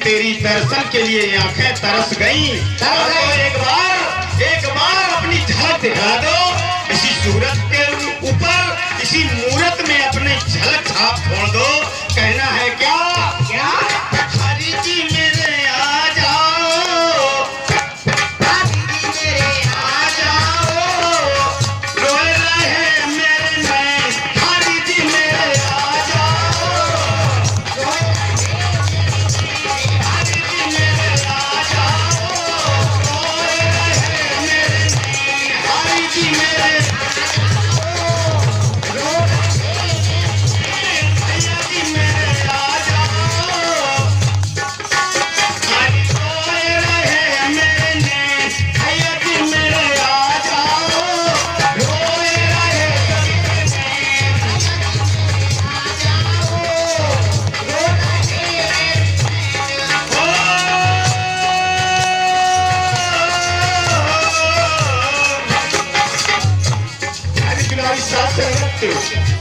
तेरी दर्शन के लिए आंखें तरस गई। एक बार अपनी झलक दिखा दो, इसी सूरत के ऊपर इसी मूरत में अपनी झलक छाप छोड़ दो। कहना है क्या क्या हरि जी मेरे आ जाओ, हरि जी मेरे आ जाओ, रोए रहे मेरे नैन, हरि जी मेरे आ जाओ, हरि जी मेरे आ जाओ, रोए रहे मेरे नैन, हरि जी मेरे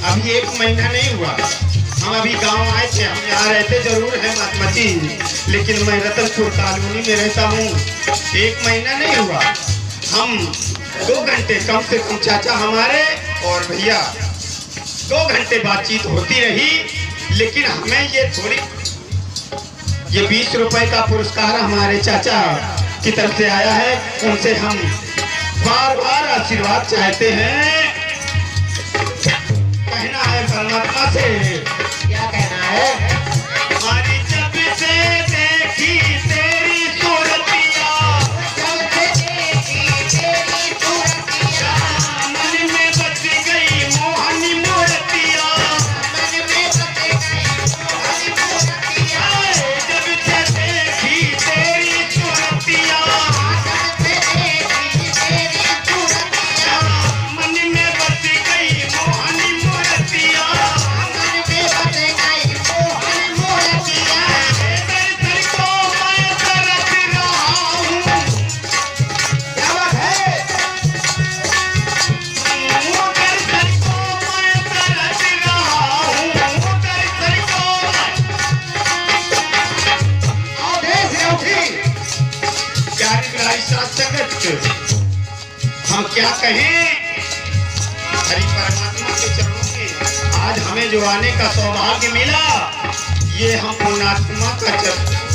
अभी 1 महीना नहीं हुआ, हम अभी गांव आए थे। हम यहाँ रहते जरूर है मातमती, लेकिन मैं रतनपुर कॉलोनी में रहता हूँ। 1 महीना नहीं हुआ, हम 2 घंटे कम से कम चाचा हमारे और भैया 2 घंटे बातचीत होती रही। लेकिन हमें ये 20 रुपए का पुरस्कार हमारे चाचा की तरफ से आया है। उनसे हम बार बार आशीर्वाद चाहते हैं। कहना है परमात्मा से, क्या कहना है? हमारी जब से देखी तेरी सूरतिया, जब से देखी तेरी सूरतिया, मन में बस गई मोहनी मूर्तिया, मन में बस गई मोहनी मूर्तिया, जब से देखी तेरी सूरतिया, जब से देखी तेरी सूरतिया, मन में बस गई मोहनी हम क्या कहें? हरि परमात्मा के चरणों में आज हमें जो आने का सौभाग्य मिला, ये हम पुण्यात्मा का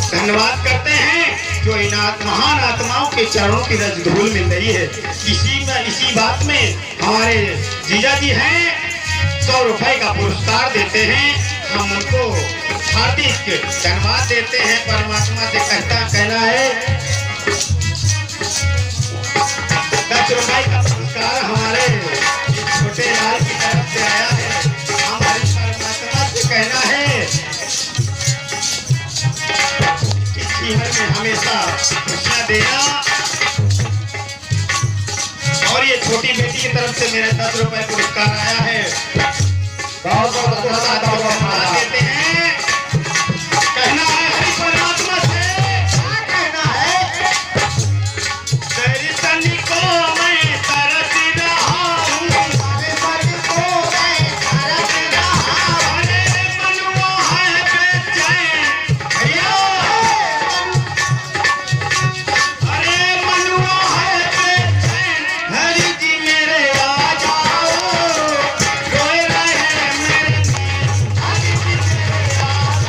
धन्यवाद करते हैं जो इन महान आत्माओं के चरणों की रज धूल मिल रही है। इसी बात में हमारे जीजा जी हैं, 100 रुपए का पुरस्कार देते हैं। हम उनको हार्दिक धन्यवाद देते हैं। परमात्मा से कहना है 10 रुपए का पुरस्कार हमारे छोटे लाल की तरफ से आया है। हमारी परमात्मा से कहना है कि जीवन में हमेशा खुशियां देना। और ये छोटी बेटी की तरफ से मेरे 10 रुपए पुरस्कार आया है। बहुत बहुत धन्यवाद देते हैं। कहना है हरि परमात्मा से, क्या कहना है? दर्शन को मैं तरस रहा हूँ, दर्शन को मैं तरस रहा हूँ, अरे मनुआ है बेचैन भैया, अरे मनुआ है बेचैन, हरि जी मेरे आ जाओ, रोए रहे मेरे नैन, हरि जी मेरे आ जाओ,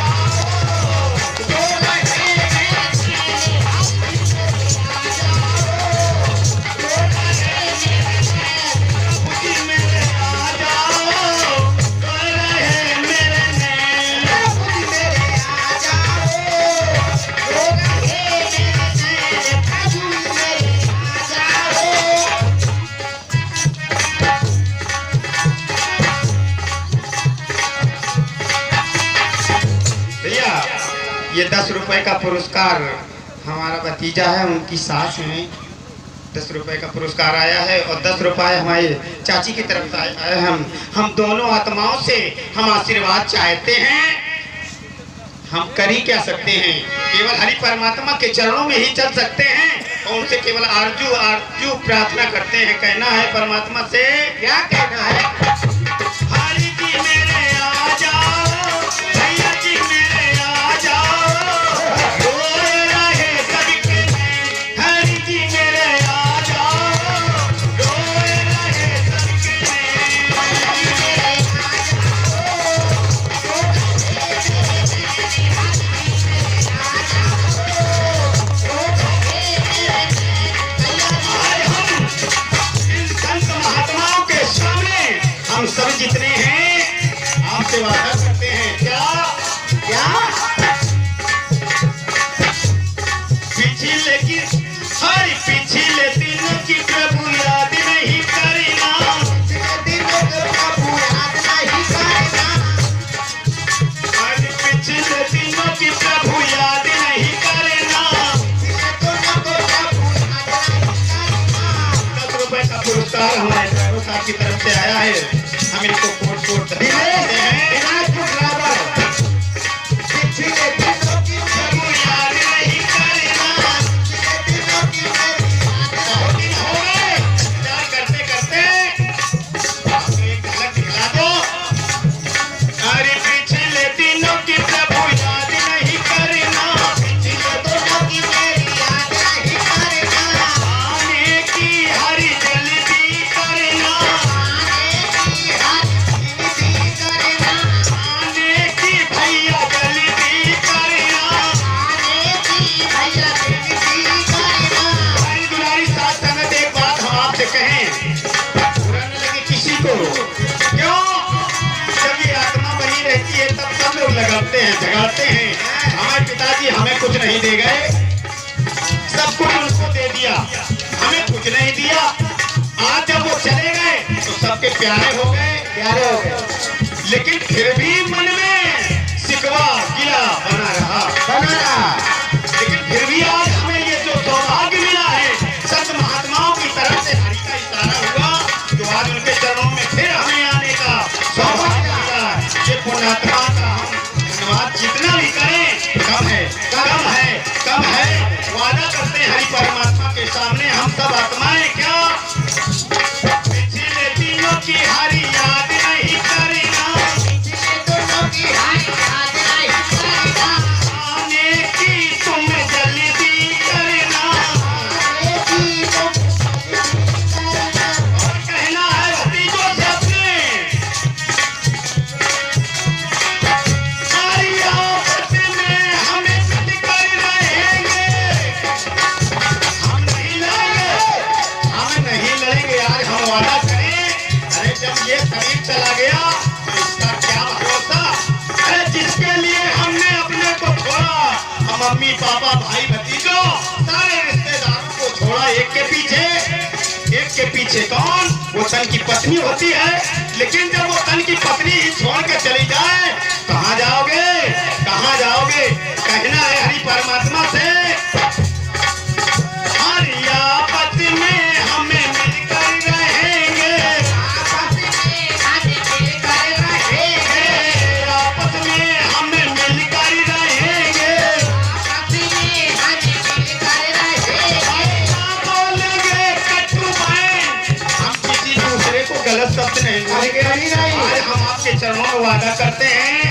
रोए रहे मेरे नैन, हरि जी मेरे आ जाओ, रोए रहे मेरे नैन, प्रभु जी मेरे आ जाओ, रोए रहे मेरे नैन, प्रभु जी मेरे आ जाओ, रोए रहे मेरे नैन, प्रभु जी मेरे आ जाओ। भैया ये 10 रुपए का पुरस्कार हमारा भतीजा है, उनकी सास है। 10 रुपए का पुरस्कार आया है और 10 रुपए हमारे चाची की तरफ से आए हैं। हम दोनों आत्माओं से हम आशीर्वाद चाहते हैं। हम कर ही क्या सकते हैं? केवल हरि परमात्मा के चरणों में ही चल सकते हैं और उनसे केवल आरजू प्रार्थना करते हैं। कहना है परमात्मा से, क्या कहना है? हरि जी मेरे आ जाओ, भैया जी मेरे आ जाओ, से आया है, हम इनको कोट कोट धन्यवाद देते हैं। प्रभु याद नहीं करना, बहुत दिन हो गए प्यार करते करते, आपको एक झलक दिखला दो। अरे पिछले दिनों की प्रभु याद नहीं करना, पिछले दिनों की मेरी याद नहीं करना, आने की हरी जल्दी करना, आने की भैया जल्दी करना, हमारी दुलारी साथ संगत एक बात हम आपसे कहें, बुरा न लगे किसी को, क्यों? जब ये आत्मा बनी रहती है तब सब लोग लगाते हैं, झगड़ते हैं, हमारे पिताजी हमें कुछ नहीं दे गए, सब कुछ उनको दे दिया, हमें कुछ नहीं दिया। आज जब वो चले गए तो सबके प्यारे हो गए, लेकिन फिर भी मन में सिकवा गिला बना रहा। लेकिन फिर भी आज हमें ये जो सौभाग्य मिला है, संत महात्माओं की तरफ से हरि का इशारा हुआ, जो आज उनके चरणों में फिर हमें आने का सौभाग्य मिला है। ये पुण्यात्मा का हम धन्यवाद जितना भी करें कम है, कम है, कम है। वादा करते हैं हरि परमात्मा के सामने हम सब आत्माएं, क्या पिछले दिनों की हरि याद नहीं करना, आने की तुम जल्दी करना, और कहना है भतीजों से अपने, सारी आपस में हमें मिलकर रहेंगे, हम नहीं लड़ेंगे यार, हम वादा करें। अरे जब ये शरीर चला गया तो इसका क्या भरोसा? अरे जिसके लिए हमने अपने को छोड़ा, हम मम्मी पापा भाई भतीजों सारे रिश्तेदारों को छोड़ा, एक के पीछे कौन? वो तन की पत्नी होती है, लेकिन जब वो तन की पत्नी ही छोड़ के चली जाए, कहाँ जाओगे, कहाँ जाओगे? कहना है हरि परमात्मा से, हरि आपस में हमें मिलकर रहेंगे, आपस में हमें मिलकर रहेंगे, ना बोलेंगे कटु बहन, हम किसी दूसरे को गलत शब्द नहीं बोलेंगे। आज हम आपके चरणों में वादा करते हैं